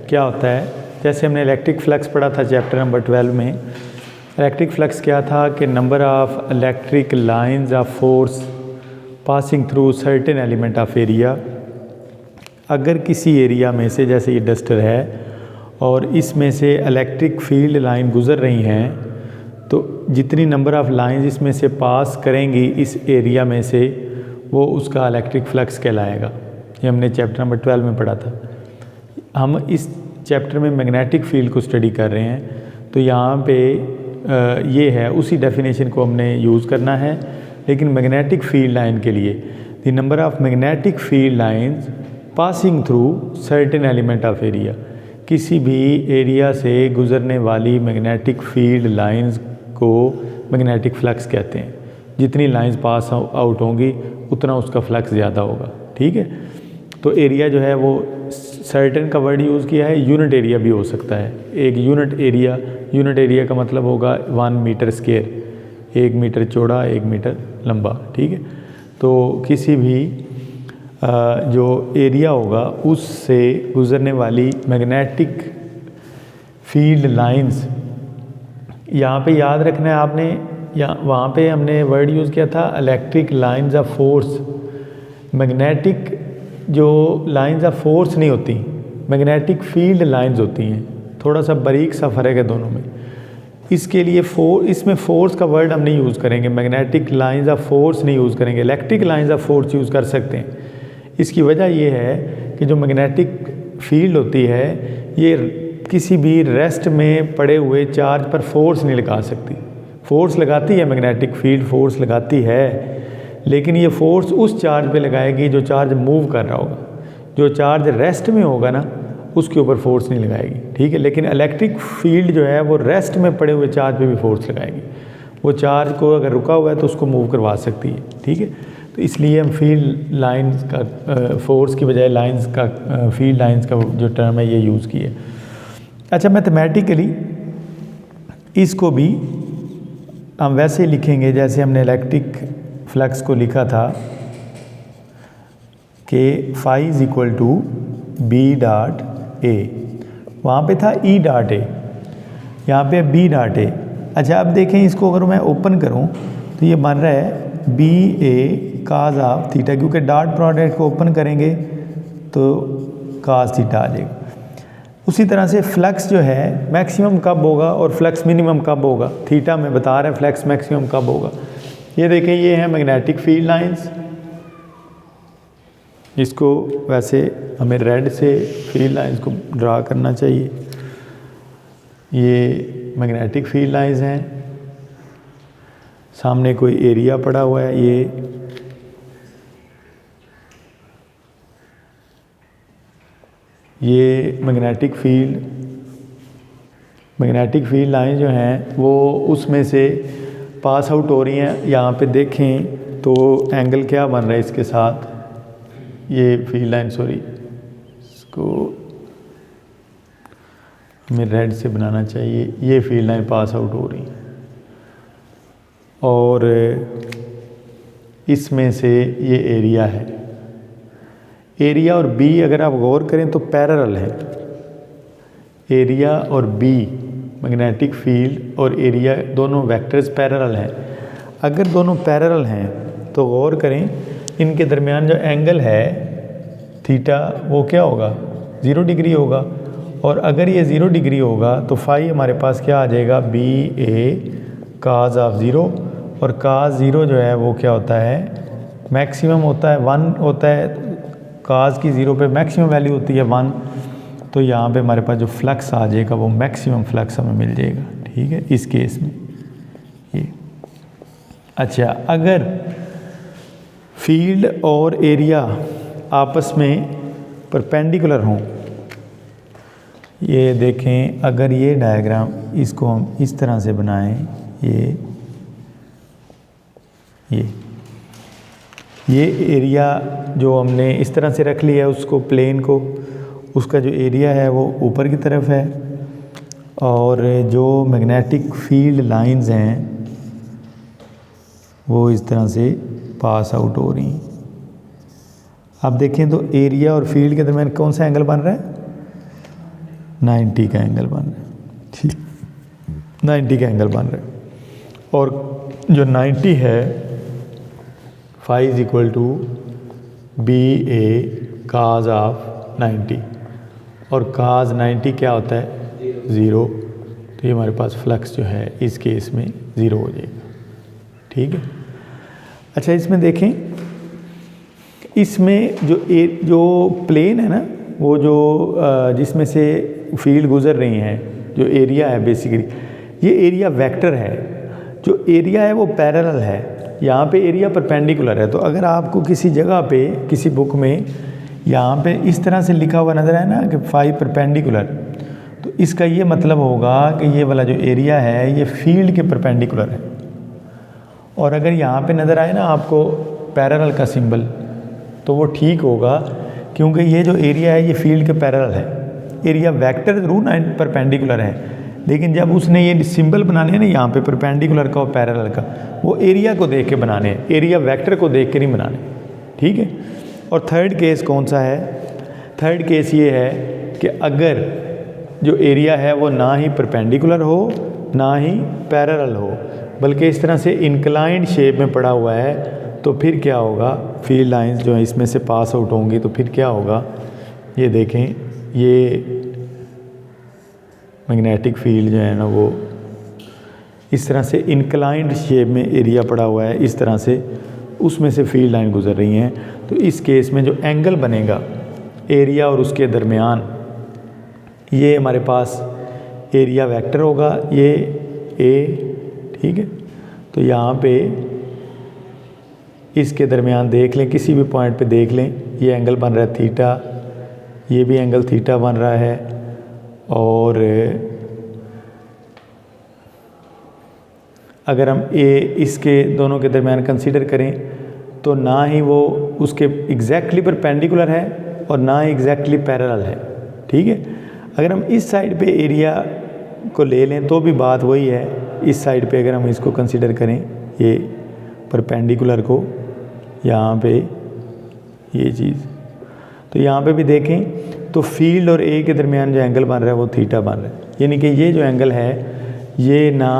क्या होता है, जैसे हमने इलेक्ट्रिक फ्लक्स पढ़ा था चैप्टर नंबर 12 में। इलेक्ट्रिक फ्लक्स क्या था कि number of electric lines of force passing through certain element of area. अगर किसी एरिया में से, जैसे ये डस्टर है और इसमें से इलेक्ट्रिक फील्ड लाइन गुज़र रही हैं, तो जितनी नंबर ऑफ़ लाइंस इसमें से पास करेंगी इस एरिया में से, वो उसका इलेक्ट्रिक फ्लक्स कहलाएगा। ये हमने चैप्टर नंबर 12 में पढ़ा था। हम इस चैप्टर में मैग्नेटिक फील्ड को स्टडी कर रहे हैं, तो यहाँ पे ये है, उसी डेफिनेशन को हमने यूज़ करना है। लेकिन मैग्नेटिक फील्ड लाइन के लिए the number of magnetic field lines passing through certain element of area, किसी भी एरिया से गुज़रने वाली मैग्नेटिक फील्ड लाइंस को मैग्नेटिक फ्लक्स कहते हैं। जितनी लाइंस पास आउट होंगी उतना उसका फ्लक्स ज़्यादा होगा, ठीक है। तो एरिया जो है वो सर्टेन का वर्ड यूज़ किया है, यूनिट एरिया भी हो सकता है। एक यूनिट एरिया का मतलब होगा 1 मीटर स्क्वायर, 1 मीटर चौड़ा 1 मीटर लंबा, ठीक है। तो किसी भी जो एरिया होगा उससे गुज़रने वाली मैग्नेटिक फील्ड लाइंस, यहाँ पे याद रखना है आपने, वहाँ पे हमने वर्ड यूज़ किया था electric lines of force. Magnetic जो लाइंस ऑफ फोर्स नहीं होती, मैग्नेटिक फील्ड लाइंस होती हैं। थोड़ा सा बारीक सा फ़र्क है दोनों में। इसके लिए इसमें फोर्स का वर्ड हम नहीं यूज़ करेंगे, मैग्नेटिक लाइंस ऑफ फोर्स नहीं यूज़ करेंगे, electric lines of force use कर सकते हैं। इसकी वजह ये है कि जो मैग्नेटिक फील्ड होती है ये किसी भी रेस्ट में पड़े हुए चार्ज पर फोर्स नहीं लगा सकती। फोर्स लगाती है मैग्नेटिक फील्ड, फोर्स लगाती है, लेकिन ये फोर्स उस चार्ज पे लगाएगी जो चार्ज मूव कर रहा होगा। जो चार्ज रेस्ट में होगा ना, उसके ऊपर फोर्स नहीं लगाएगी, ठीक है। लेकिन इलेक्ट्रिक फील्ड जो है वो रेस्ट में पड़े हुए चार्ज पे भी फोर्स लगाएगी। वो चार्ज को अगर रुका हुआ है तो उसको मूव करवा सकती है, ठीक है। तो इसलिए हम फील्ड लाइंस का फोर्स की बजाय लाइंस का फील्ड लाइंस का जो टर्म है ये यूज़ किए। अच्छा, मैथमेटिकली इसको भी हम वैसे ही लिखेंगे जैसे हमने इलेक्ट्रिक फ्लक्स को लिखा था कि phi is equal to B dot A. वहाँ पे था ई डॉट ए, यहाँ पे बी डॉट ए। अच्छा, अब देखें इसको अगर मैं ओपन करूँ तो ये बन रहा है B A cos of theta, क्योंकि डॉट प्रोडक्ट को ओपन करेंगे तो काज थीटा आ जाएगा। उसी तरह से फ्लक्स जो है मैक्सिमम कब होगा और फ्लक्स मिनिमम कब होगा, थीटा में बता रहा है फ्लक्स मैक्सिमम कब होगा। ये देखें, ये है मैग्नेटिक फील्ड लाइंस। इसको वैसे हमें रेड से फील्ड लाइंस को ड्रा करना चाहिए। ये मैग्नेटिक फील्ड लाइंस हैं, सामने कोई एरिया पड़ा हुआ है। ये मैग्नेटिक फील्ड लाइन जो हैं वो उसमें से पास आउट हो रही हैं। यहाँ पे देखें तो एंगल क्या बन रहा है इसके साथ, ये फील्ड लाइन, सॉरी इसको हमें रेड से बनाना चाहिए। ये फील्ड लाइन पास आउट हो रही है और इसमें से ये एरिया है। एरिया और बी अगर आप गौर करें तो पैरेलल है। एरिया और बी, मैग्नेटिक फील्ड और एरिया, दोनों वेक्टर्स पैरेलल हैं। अगर दोनों पैरेलल हैं तो गौर करें इनके दरमियान जो एंगल है थीटा वो क्या होगा, 0 डिग्री होगा। और अगर ये 0 डिग्री होगा तो फाई हमारे पास क्या आ जाएगा, बी ए काज ऑफ 0। और काज 0 जो है वो क्या होता है, मैक्सिमम होता है, 1 होता है। काज की 0 पे मैक्सिमम वैल्यू होती है 1। तो यहाँ पे हमारे पास जो फ्लक्स आ जाएगा वो मैक्सिमम फ्लक्स हमें मिल जाएगा, ठीक है, इस केस में ये। अच्छा, अगर फील्ड और एरिया आपस में परपेंडिकुलर हों, ये देखें, अगर ये डायग्राम इसको हम इस तरह से बनाएं, ये एरिया जो हमने इस तरह से रख लिया है उसको, प्लेन को, उसका जो एरिया है वो ऊपर की तरफ है और जो मैग्नेटिक फील्ड लाइंस हैं वो इस तरह से पास आउट हो रही हैं। आप देखें तो एरिया और फील्ड के दरमियान कौन सा एंगल बन रहा है, 90 का एंगल बन रहा है, ठीक, 90 का एंगल बन रहा है। और जो 90 है, phi is equal to B A cos of 90, और काज 90 क्या होता है 0, तो ये हमारे पास फ्लक्स जो है इस केस में 0 हो जाएगा, ठीक है। अच्छा, इसमें देखें, इसमें जो प्लेन है ना, वो जो जिसमें से फील्ड गुजर रही हैं, जो एरिया है बेसिकली, ये एरिया वेक्टर है। जो एरिया है वो पैरेलल है, यहाँ पे एरिया परपेंडिकुलर है। तो अगर आपको किसी जगह पे किसी बुक में यहाँ पे इस तरह से लिखा हुआ नज़र आए ना कि फाई परपेंडिकुलर, तो इसका ये मतलब होगा कि ये वाला जो एरिया है ये फील्ड के परपेंडिकुलर है। और अगर यहाँ पे नज़र आए ना आपको पैरेलल का सिंबल, तो वो ठीक होगा, क्योंकि ये जो एरिया है ये फील्ड के पैरेलल है। एरिया वेक्टर जरूर परपेंडिकुलर है, लेकिन जब उसने ये सिंबल बनाने हैं ना यहाँ पे परपेंडिकुलर का और पैरेलल का, वो एरिया को देख के बनाने हैं, एरिया वेक्टर को देख के नहीं बनाने, ठीक है। और थर्ड केस कौन सा है? थर्ड केस ये है कि अगर जो एरिया है वो ना ही परपेंडिकुलर हो ना ही पैरेलल हो, बल्कि इस तरह से इंक्लाइंड शेप में पड़ा हुआ है, तो फिर क्या होगा, फील्ड लाइंस जो है इसमें से पास आउट होंगी, तो फिर क्या होगा, ये देखें, ये मैग्नेटिक फील्ड जो है ना वो इस तरह से इंक्लाइंड शेप में एरिया पड़ा हुआ है, इस तरह से उसमें से फील्ड लाइन गुजर रही हैं। तो इस केस में जो एंगल बनेगा एरिया और उसके दरमियान, ये हमारे पास एरिया वेक्टर होगा, ये ए, ठीक है। तो यहाँ पे इसके दरमियान देख लें, किसी भी पॉइंट पे देख लें, ये एंगल बन रहा है थीटा, ये भी एंगल थीटा बन रहा है। और अगर हम ए इसके दोनों के दरमियान कंसीडर करें, तो ना ही वो उसके एग्जैक्टली परपेंडिकुलर है और ना ही एग्जैक्टली पैरेलल है, ठीक है। अगर हम इस साइड पे एरिया को ले लें तो भी बात वही है, इस साइड पे अगर हम इसको कंसीडर करें, ये परपेंडिकुलर को, यहाँ पे ये चीज़, तो यहाँ पे भी देखें तो फील्ड और ए के दरमियान जो एंगल बन रहा है वो थीटा बन रहा है, यानी कि ये जो एंगल है ये ना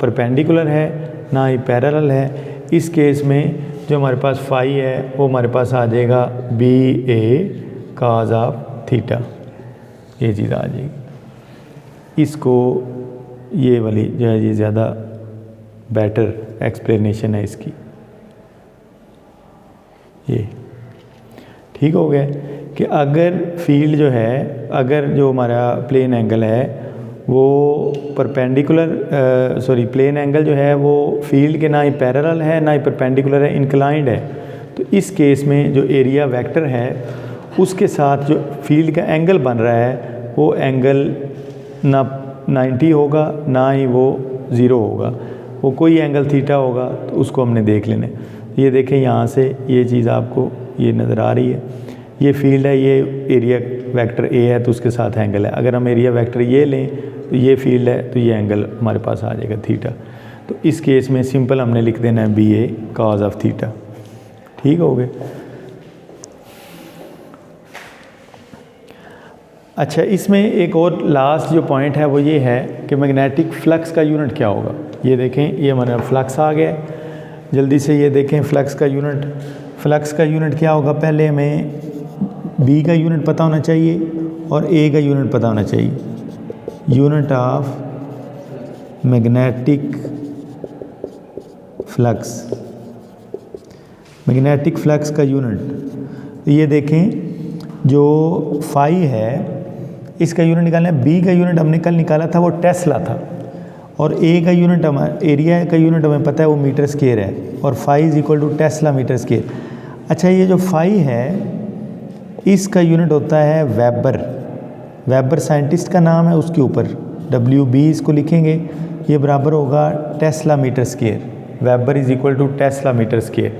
परपेंडिकुलर है ना ही पैरेलल है। इस केस में जो हमारे पास फाई है वो हमारे पास आ जाएगा B A cos of theta, ये चीज़ आ जाएगी। इसको ये वाली जो है ये ज़्यादा बेटर एक्सप्लेनेशन है इसकी, ये ठीक हो गया कि अगर फील्ड जो है, अगर जो हमारा प्लेन एंगल है वो परपेंडिकुलर प्लेन एंगल जो है वो फील्ड के ना ही पैरेलल है ना ही परपेंडिकुलर है, इंक्लाइंड है, तो इस केस में जो एरिया वेक्टर है उसके साथ जो फील्ड का एंगल बन रहा है वो एंगल ना 90 होगा ना ही वो 0 होगा, वो कोई एंगल थीटा होगा, तो उसको हमने देख लेना। ये देखें यहाँ से ये चीज़ आपको ये नज़र आ रही है, ये फील्ड है, ये एरिया वेक्टर ए है, तो उसके साथ एंगल है। अगर हम एरिया वेक्टर ये लें तो ये फील्ड है, तो ये एंगल हमारे पास आ जाएगा थीटा। तो इस केस में सिंपल हमने लिख देना है B A cos of theta, ठीक हो गए। अच्छा, इसमें एक और लास्ट जो पॉइंट है वो ये है कि मैग्नेटिक फ्लक्स का यूनिट क्या होगा। ये देखें, ये हमारा फ्लक्स आ गया, जल्दी से ये देखें फ्लक्स का यूनिट। फ्लक्स का यूनिट क्या होगा, पहले हमें बी का यूनिट पता होना चाहिए और ए का यूनिट पता होना चाहिए। Unit of magnetic flux, magnetic flux का यूनिट ये देखें, जो फाई है इसका यूनिट निकालना है। बी का यूनिट हमने कल निकाला था, वो टेस्ला था, और ए का यूनिट हमारा एरिया का यूनिट हमें पता है वो मीटर स्क्वायर है, और phi is equal to tesla meter square. अच्छा, ये जो फाई है इसका यूनिट होता है वेबर, वेबर साइंटिस्ट का नाम है, उसके ऊपर WB इसको लिखेंगे, ये बराबर होगा tesla meter square, weber is equal to tesla meter square,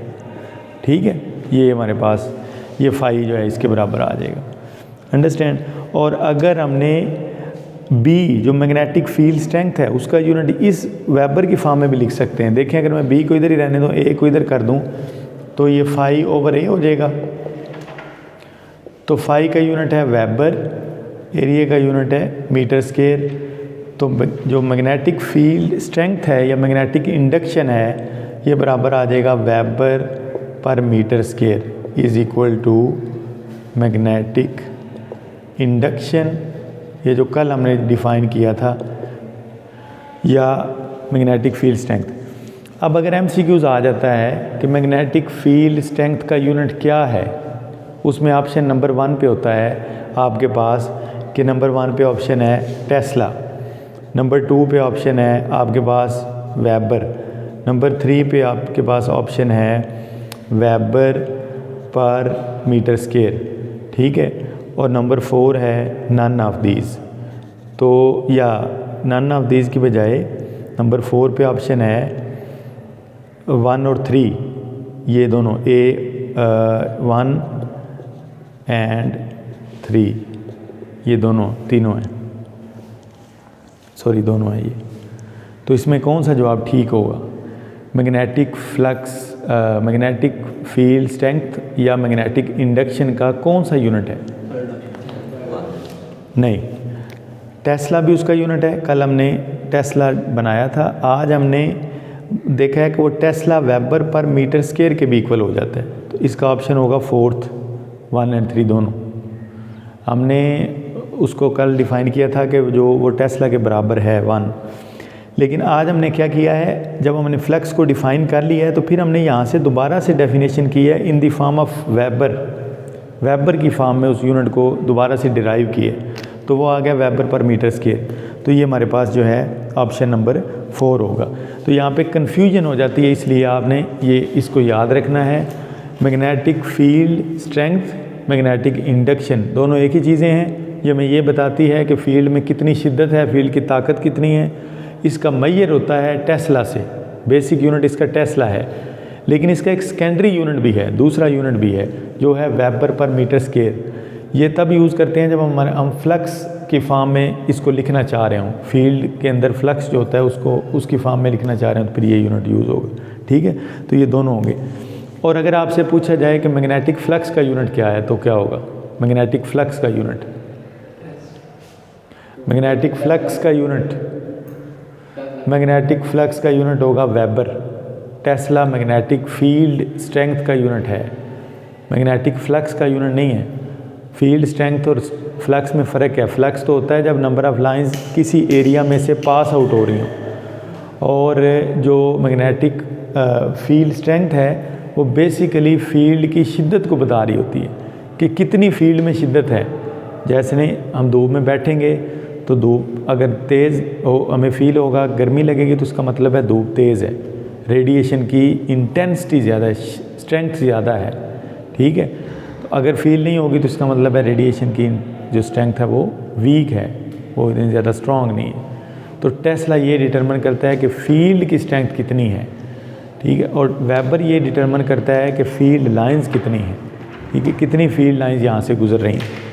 ठीक है। ये हमारे पास ये फाई जो है इसके बराबर आ जाएगा, अंडरस्टैंड। और अगर हमने B जो मैग्नेटिक फील्ड स्ट्रेंथ है उसका यूनिट इस वेबर की फॉर्म में भी लिख सकते हैं। देखें, अगर मैं B को इधर ही रहने दूँ, A को इधर कर दूँ, तो ये फाई ओवर A हो जाएगा। तो फाई का यूनिट है वेबर एरिया का यूनिट है मीटर स्क्वायर। तो जो मैग्नेटिक फील्ड स्ट्रेंथ है या मैग्नेटिक इंडक्शन है ये बराबर आ जाएगा weber per meter square is equal to magnetic induction, ये जो कल हमने डिफ़ाइन किया था, या मैग्नेटिक फील्ड स्ट्रेंथ। अब अगर MCQs आ जाता है कि मैग्नेटिक फील्ड स्ट्रेंथ का यूनिट क्या है, उसमें ऑप्शन नंबर 1 पे होता है आपके पास कि नंबर 1 पे ऑप्शन है टेस्ला, नंबर 2 पे ऑप्शन है आपके पास वेबर, नंबर 3 पे आपके पास ऑप्शन है वेबर पर मीटर स्क्वायर, ठीक है, और नंबर 4 है नन ऑफ दीज। तो या नन ऑफ दीज की बजाय नंबर 4 पे ऑप्शन है 1 और 3, ये दोनों A1 एंड 3, ये तीनों हैं, सॉरी दोनों हैं ये। तो इसमें कौन सा जवाब ठीक होगा? Magnetic flux, magnetic field strength या मैग्नेटिक इंडक्शन का कौन सा यूनिट है? नहीं, टेस्ला भी उसका यूनिट है। कल हमने टेस्ला बनाया था, आज हमने देखा है कि वो tesla weber per meter square के भी इक्वल हो जाता है। तो इसका ऑप्शन होगा 4th, 1 एंड 3 दोनों। हमने उसको कल डिफ़ाइन किया था कि जो वो टेस्ला के बराबर है 1, लेकिन आज हमने क्या किया है, जब हमने फ्लक्स को डिफ़ाइन कर लिया है तो फिर हमने यहाँ से दोबारा से डेफिनेशन की है in the form of weber की फॉर्म में उस यूनिट को दोबारा से डिराइव किए, तो वो आ गया वेबर पर मीटर स्क्वायर। तो ये हमारे पास जो है ऑप्शन नंबर 4 होगा। तो यहाँ पे कन्फ्यूजन हो जाती है, इसलिए आपने ये इसको याद रखना है। Magnetic field strength, magnetic induction दोनों एक ही चीज़ें हैं। ये हमें ये बताती है कि फील्ड में कितनी शिद्दत है, फील्ड की ताकत कितनी है। इसका मैयर होता है टेस्ला से, बेसिक यूनिट इसका टेस्ला है, लेकिन इसका एक सेकेंडरी यूनिट भी है, दूसरा यूनिट भी है जो है वेबर पर मीटर स्क्वायर। ये तब यूज़ करते हैं जब हम फ्लक्स की फॉर्म में इसको लिखना चाह रहे हों, फील्ड के अंदर फ्लक्स जो होता है उसको उसकी फॉर्म में लिखना चाह रहे हैं, तो फिर ये यूनिट यूज़ होगा, ठीक है। तो ये दोनों होंगे। और अगर आपसे पूछा जाए कि मैग्नेटिक फ्लक्स का यूनिट क्या है, तो क्या होगा? मैग्नेटिक फ्लक्स का यूनिट, मैग्नेटिक फ्लक्स का यूनिट होगा weber. Tesla magnetic field strength का यूनिट है, मैग्नेटिक फ्लक्स का यूनिट नहीं है। फील्ड स्ट्रेंथ और फ्लक्स में फ़र्क है। फ्लक्स तो होता है जब नंबर ऑफ़ लाइंस किसी एरिया में से पास आउट हो रही हों, और जो मैग्नेटिक फील्ड स्ट्रेंथ है वो बेसिकली फील्ड की शिद्दत को बता रही होती है कि कितनी फील्ड में शिद्दत है। जैसे नहीं, हम धूप में बैठेंगे तो धूप अगर तेज़ हो, हमें फील होगा, गर्मी लगेगी तो उसका मतलब है धूप तेज़ है, रेडिएशन की इंटेंसिटी ज़्यादा है, स्ट्रेंथ ज़्यादा है, ठीक है। तो अगर फील नहीं होगी तो इसका मतलब है रेडिएशन की जो स्ट्रेंथ है वो वीक है, वो इतनी ज़्यादा स्ट्रॉन्ग नहीं है। तो टेस्ला ये डिटरमिन करता है कि फील्ड की स्ट्रेंथ कितनी है, ठीक है, और वेबर ये डिटरमिन करता है कि फील्ड लाइंस कितनी है, ठीक है, कितनी फील्ड लाइंस यहाँ से गुजर रही हैं।